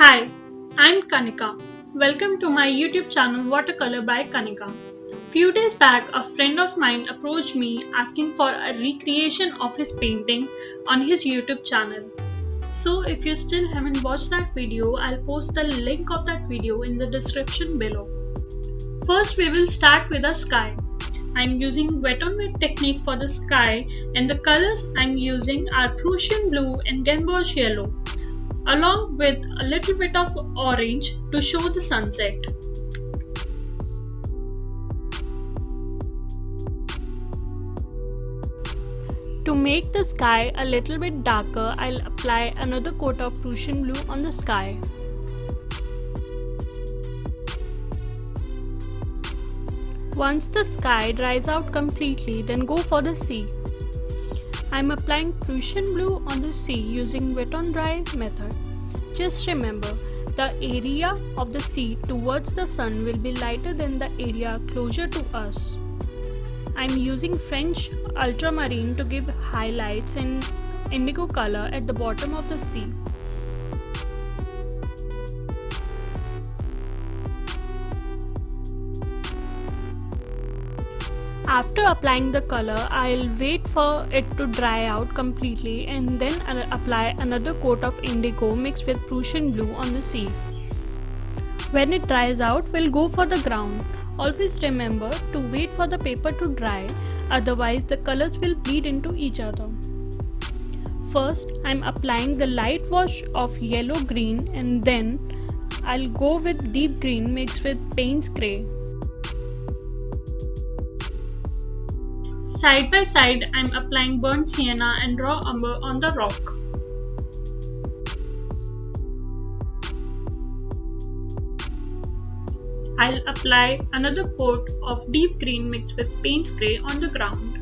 Hi, I'm Kanika. Welcome to my YouTube channel Watercolor by Kanika. Few days back, a friend of mine approached me asking for a recreation of his painting on his YouTube channel. So if you still haven't watched that video, I'll post the link of that video in the description below. First, we will start with our sky. I'm using wet on wet technique for the sky, and the colors I'm using are Prussian blue and gamboge yellow, along with a little bit of orange to show the sunset. To make the sky a little bit darker, I'll apply another coat of Prussian blue on the sky. Once the sky dries out completely, then go for the sea. I'm applying Prussian blue on the sea using wet on dry method. Just remember, the area of the sea towards the sun will be lighter than the area closer to us. I'm using French ultramarine to give highlights and indigo color at the bottom of the sea. After applying the color, I'll wait for it to dry out completely and then I'll apply another coat of indigo mixed with Prussian blue on the sea. When it dries out, we'll go for the ground. Always remember to wait for the paper to dry, otherwise the colors will bleed into each other. First, I'm applying the light wash of yellow green and then I'll go with deep green mixed with Payne's grey. Side by side, I'm applying burnt sienna and raw umber on the rock. I'll apply another coat of deep green mixed with Payne's grey on the ground.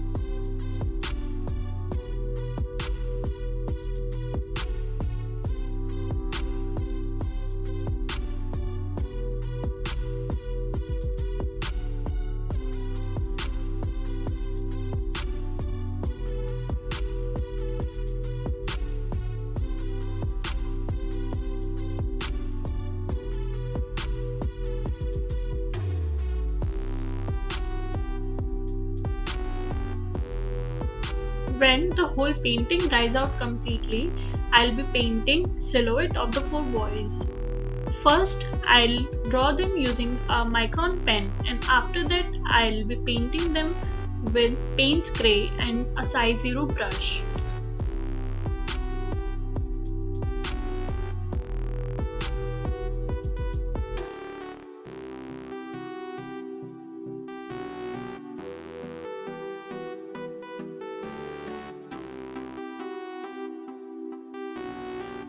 When the whole painting dries out completely, I'll be painting silhouette of the four boys. First, I'll draw them using a micron pen, and after that I'll be painting them with Payne's grey and a size 0 brush.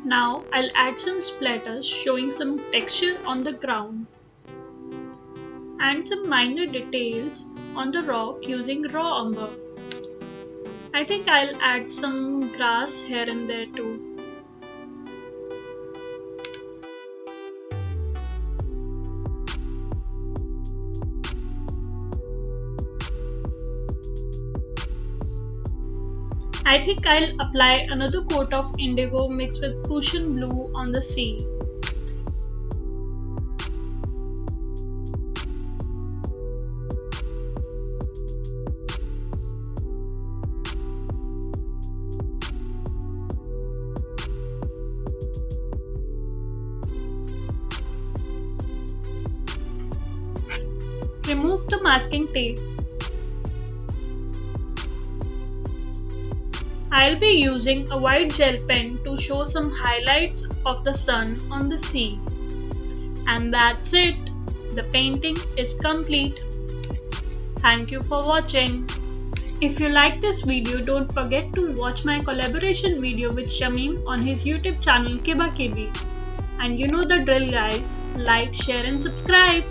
Now I'll add some splatters showing some texture on the ground and some minor details on the rock using raw umber. I think I'll add some grass here and there too. I think I'll apply another coat of indigo mixed with Prussian blue on the sea. Remove the masking tape. I'll be using a white gel pen to show some highlights of the sun on the sea. And that's it. The painting is complete. Thank you for watching. If you like this video, don't forget to watch my collaboration video with Shamim on his YouTube channel Kiba Kibi. And you know the drill guys, like, share and subscribe.